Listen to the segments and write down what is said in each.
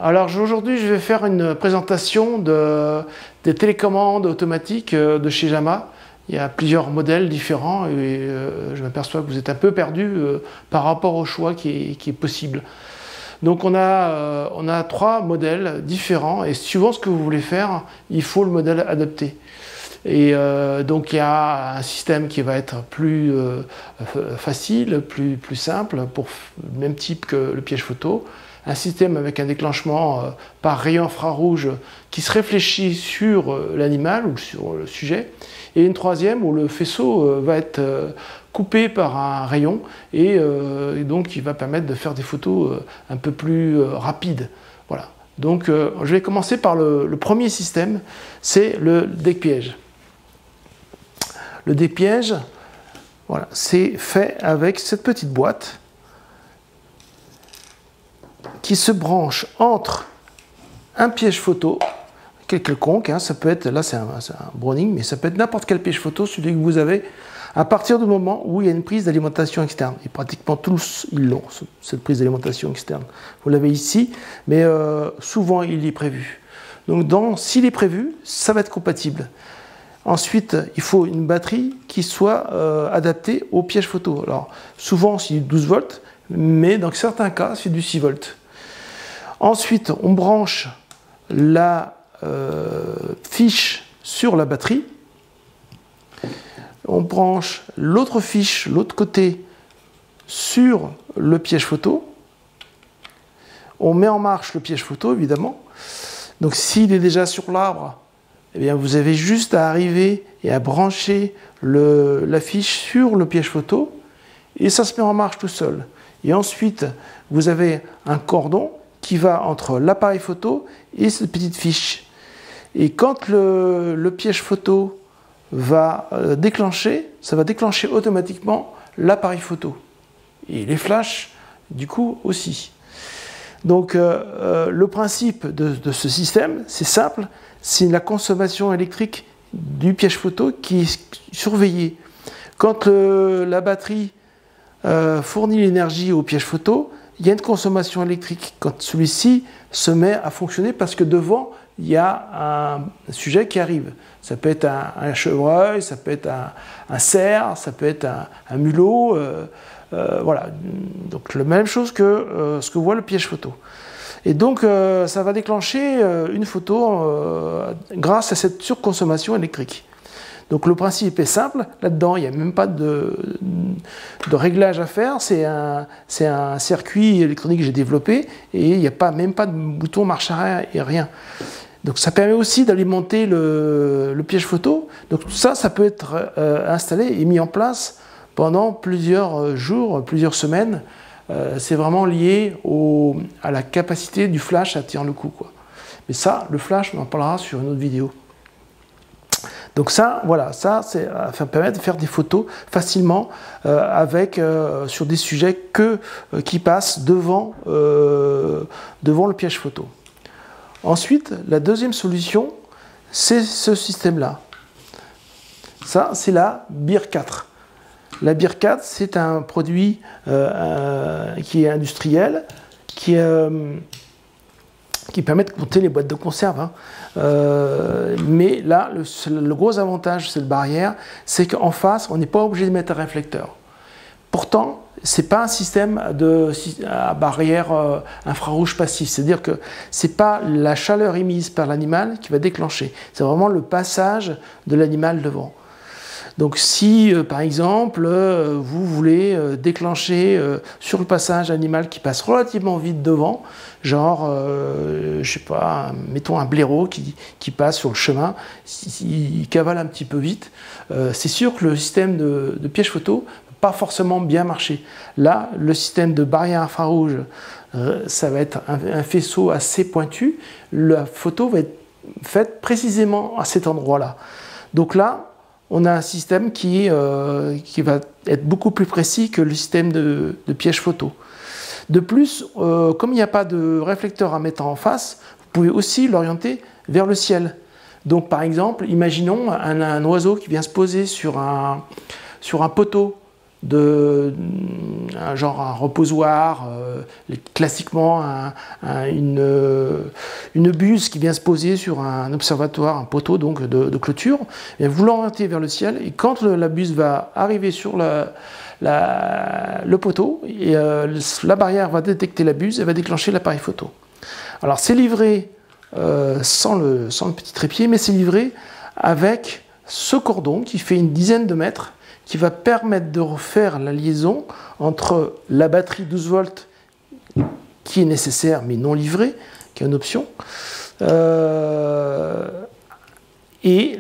Alors aujourd'hui, je vais faire une présentation des télécommandes automatiques de chez Jama. Il y a plusieurs modèles différents et je m'aperçois que vous êtes un peu perdu par rapport au choix qui est possible. Donc on a trois modèles différents et suivant ce que vous voulez faire, il faut le modèle adapté. Et donc il y a un système qui va être plus facile, plus simple, pour le même type que le piège photo. Un système avec un déclenchement par rayon infrarouge qui se réfléchit sur l'animal ou sur le sujet. Et une troisième où le faisceau va être coupé par un rayon et donc il va permettre de faire des photos un peu plus rapides. Voilà. Donc je vais commencer par le premier système, c'est le dépiège. Le dépiège, voilà, c'est fait avec cette petite boîte qui se branche entre un piège photo, quelconque, hein, ça peut être, là c'est un Browning, mais ça peut être n'importe quel piège photo, celui que vous avez, à partir du moment où il y a une prise d'alimentation externe. Et pratiquement tous, ils l'ont, cette prise d'alimentation externe. Vous l'avez ici, mais souvent il est prévu. Donc s'il est prévu, ça va être compatible. Ensuite, il faut une batterie qui soit adaptée au piège photo. Alors, souvent, c'est du 12 volts, mais dans certains cas, c'est du 6 volts. Ensuite, on branche la fiche sur la batterie. On branche l'autre fiche, l'autre côté, sur le piège photo. On met en marche le piège photo, évidemment. Donc, s'il est déjà sur l'arbre, eh bien, vous avez juste à arriver et à brancher la fiche sur le piège photo et ça se met en marche tout seul. Et ensuite, vous avez un cordon qui va entre l'appareil photo et cette petite fiche. Et quand le piège photo va déclencher, ça va déclencher automatiquement l'appareil photo. Et les flashs, du coup, aussi. Donc, le principe de ce système, c'est simple, c'est la consommation électrique du piège photo qui est surveillée. Quand la batterie fournit l'énergie au piège photo, il y a une consommation électrique. Quand celui-ci se met à fonctionner, parce que devant, il y a un sujet qui arrive. Ça peut être un chevreuil, ça peut être un cerf, ça peut être un mulot. Voilà. Donc la même chose que ce que voit le piège photo. Et donc, ça va déclencher une photo grâce à cette surconsommation électrique. Donc, le principe est simple. Là-dedans, il n'y a même pas de réglage à faire. C'est un circuit électronique que j'ai développé et il n'y a même pas de bouton marche arrière et rien. Donc, ça permet aussi d'alimenter le piège photo. Donc, tout ça, ça peut être installé et mis en place pendant plusieurs jours, plusieurs semaines. C'est vraiment lié à la capacité du flash à tenir le coup, quoi. Mais ça, le flash, on en parlera sur une autre vidéo. Donc ça, voilà, ça permet de faire des photos facilement sur des sujets qui passent devant le piège photo. Ensuite, la deuxième solution, c'est ce système-là. Ça, c'est la BIR 4. La BIR 4, c'est un produit qui est industriel, qui permet de compter les boîtes de conserve. Hein. Mais là, le gros avantage de cette barrière, c'est qu'en face, on n'est pas obligé de mettre un réflecteur. Pourtant, ce n'est pas un système à barrière infrarouge passif. C'est-à-dire que ce n'est pas la chaleur émise par l'animal qui va déclencher. C'est vraiment le passage de l'animal devant. Donc si, par exemple, vous voulez déclencher sur le passage animal qui passe relativement vite devant, genre, je sais pas, mettons un blaireau qui passe sur le chemin, il cavale un petit peu vite, c'est sûr que le système de piège photo n'a pas forcément bien marché. Là, le système de barrière infrarouge, ça va être un faisceau assez pointu, la photo va être faite précisément à cet endroit-là. Donc là, on a un système qui va être beaucoup plus précis que le système de piège photo. De plus, comme il n'y a pas de réflecteur à mettre en face, vous pouvez aussi l'orienter vers le ciel. Donc par exemple, imaginons un oiseau qui vient se poser sur un poteau genre un reposoir, classiquement une buse qui vient se poser sur un observatoire, un poteau donc de clôture, et vous l'orientez vers le ciel, et quand la buse va arriver sur le poteau, et, la barrière va détecter la buse et va déclencher l'appareil photo. Alors c'est livré sans le petit trépied, mais c'est livré avec ce cordon qui fait une dizaine de mètres, qui va permettre de refaire la liaison entre la batterie 12 volts qui est nécessaire mais non livrée, qui est une option, et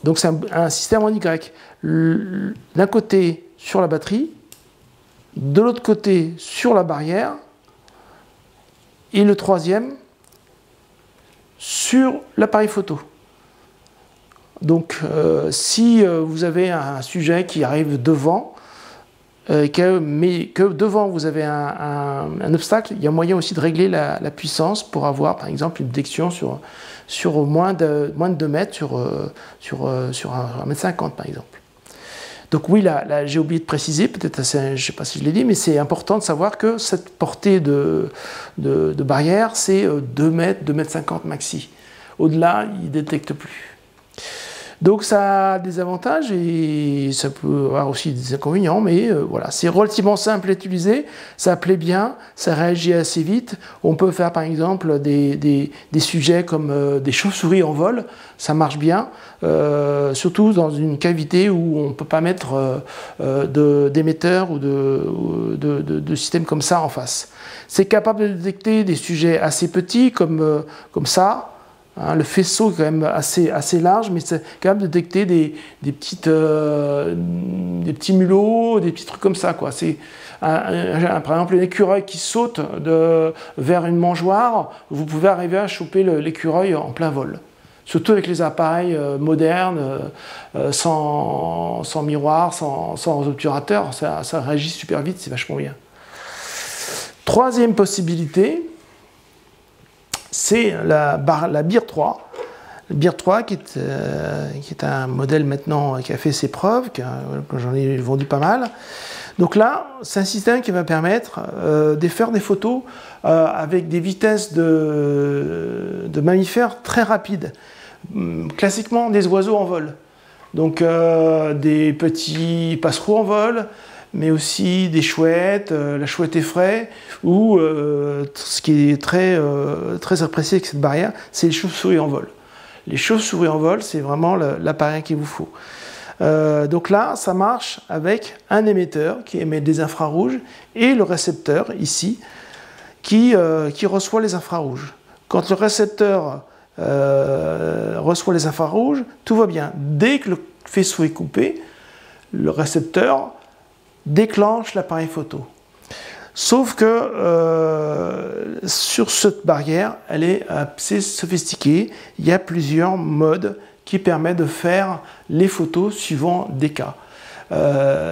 donc c'est un système en Y. D'un côté sur la batterie, de l'autre côté sur la barrière, et le troisième sur l'appareil photo. Donc si vous avez un sujet qui arrive devant, mais que devant vous avez un obstacle, il y a moyen aussi de régler la puissance pour avoir par exemple une détection sur moins de 2 mètres sur 1,50 m par exemple. Donc oui, là j'ai oublié de préciser, peut-être, je ne sais pas si je l'ai dit, mais c'est important de savoir que cette portée de barrière, c'est 2 mètres, 2,50 m maxi. Au-delà, il ne détecte plus. Donc ça a des avantages et ça peut avoir aussi des inconvénients, mais voilà, c'est relativement simple à utiliser, ça plaît bien, ça réagit assez vite. On peut faire par exemple des sujets comme des chauves-souris en vol, ça marche bien, surtout dans une cavité où on ne peut pas mettre d'émetteurs ou de systèmes comme ça en face. C'est capable de détecter des sujets assez petits comme ça. Hein, le faisceau est quand même assez large, mais c'est capable de détecter des petits mulots, des petits trucs comme ça, quoi. C'est par exemple un écureuil qui saute vers une mangeoire, vous pouvez arriver à choper l'écureuil en plein vol. Surtout avec les appareils modernes, sans miroir, sans obturateur, ça réagit super vite, c'est vachement bien. Troisième possibilité, c'est la BIR 3. La BIR 3 qui est un modèle maintenant qui a fait ses preuves, que j'en ai vendu pas mal. Donc là, c'est un système qui va permettre de faire des photos avec des vitesses de mammifères très rapides. Classiquement, des oiseaux en vol. Donc des petits passereaux en vol, mais aussi des chouettes, la chouette effraie, ou ce qui est très apprécié avec cette barrière, c'est les chauves-souris en vol. Les chauves-souris en vol, c'est vraiment l'appareil qu'il vous faut. Donc là, ça marche avec un émetteur qui émet des infrarouges et le récepteur, ici, qui reçoit les infrarouges. Quand le récepteur reçoit les infrarouges, tout va bien. Dès que le faisceau est coupé, le récepteur déclenche l'appareil photo. Sauf que sur cette barrière, elle est assez sophistiquée. Il y a plusieurs modes qui permettent de faire les photos suivant des cas.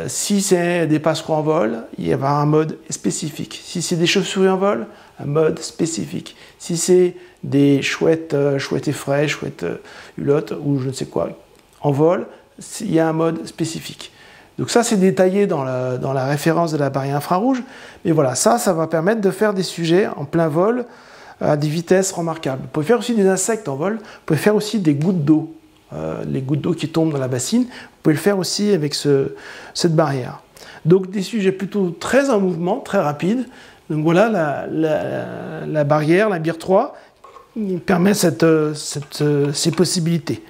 Si c'est des passereaux en vol, il y aura un mode spécifique. Si c'est des chauves-souris en vol, un mode spécifique. Si c'est des chouettes effraie, chouettes hulottes ou je ne sais quoi en vol, il y a un mode spécifique. Donc ça, c'est détaillé dans la référence de la barrière infrarouge. Mais voilà, ça va permettre de faire des sujets en plein vol à des vitesses remarquables. Vous pouvez faire aussi des insectes en vol. Vous pouvez faire aussi des gouttes d'eau. Les gouttes d'eau qui tombent dans la bassine. Vous pouvez le faire aussi avec cette barrière. Donc des sujets plutôt très en mouvement, très rapides. Donc voilà la barrière, la BIR 3, qui permet ces possibilités.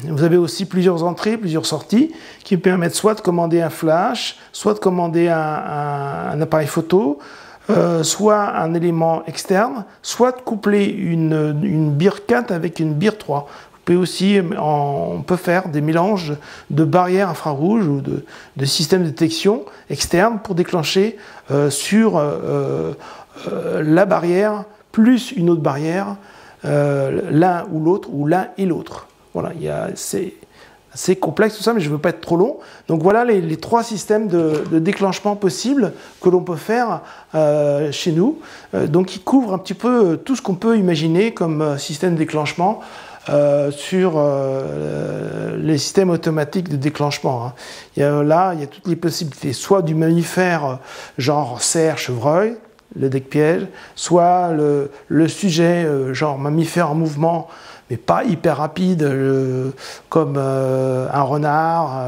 Vous avez aussi plusieurs entrées, plusieurs sorties qui permettent soit de commander un flash, soit de commander un appareil photo, soit un élément externe, soit de coupler une BIR 4 avec une BIR 3. Vous pouvez aussi, on peut faire des mélanges de barrières infrarouges ou de systèmes de détection externes pour déclencher sur la barrière plus une autre barrière, l'un ou l'autre, ou l'un et l'autre. Voilà, c'est assez complexe tout ça, mais je ne veux pas être trop long. Donc voilà les trois systèmes de déclenchement possibles que l'on peut faire chez nous. Donc ils couvrent un petit peu tout ce qu'on peut imaginer comme système de déclenchement sur les systèmes automatiques de déclenchement. Là, il y a toutes les possibilités, soit du mammifère genre cerf, chevreuil, le deck piège, soit le sujet genre mammifère en mouvement, mais pas hyper rapide, comme un renard,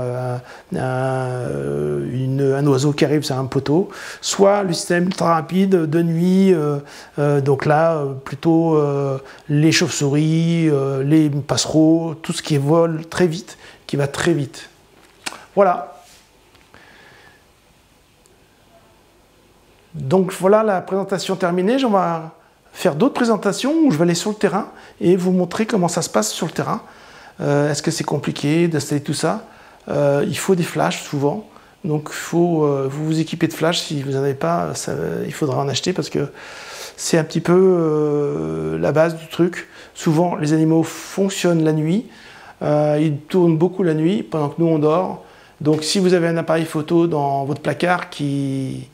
un oiseau qui arrive sur un poteau, soit le système ultra rapide de nuit, donc là, plutôt les chauves-souris, les passereaux, tout ce qui vole très vite, qui va très vite. Voilà. Donc voilà la présentation terminée. On va faire d'autres présentations où je vais aller sur le terrain et vous montrer comment ça se passe sur le terrain. Est-ce que c'est compliqué d'installer tout ça? Il faut des flashs souvent, donc il faut vous équiper de flashs. Si vous n'en avez pas, il faudra en acheter parce que c'est un petit peu la base du truc. Souvent les animaux fonctionnent la nuit, ils tournent beaucoup la nuit pendant que nous on dort. Donc si vous avez un appareil photo dans votre placard qui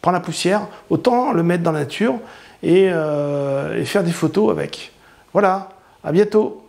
prend la poussière, autant le mettre dans la nature et faire des photos avec. Voilà, à bientôt.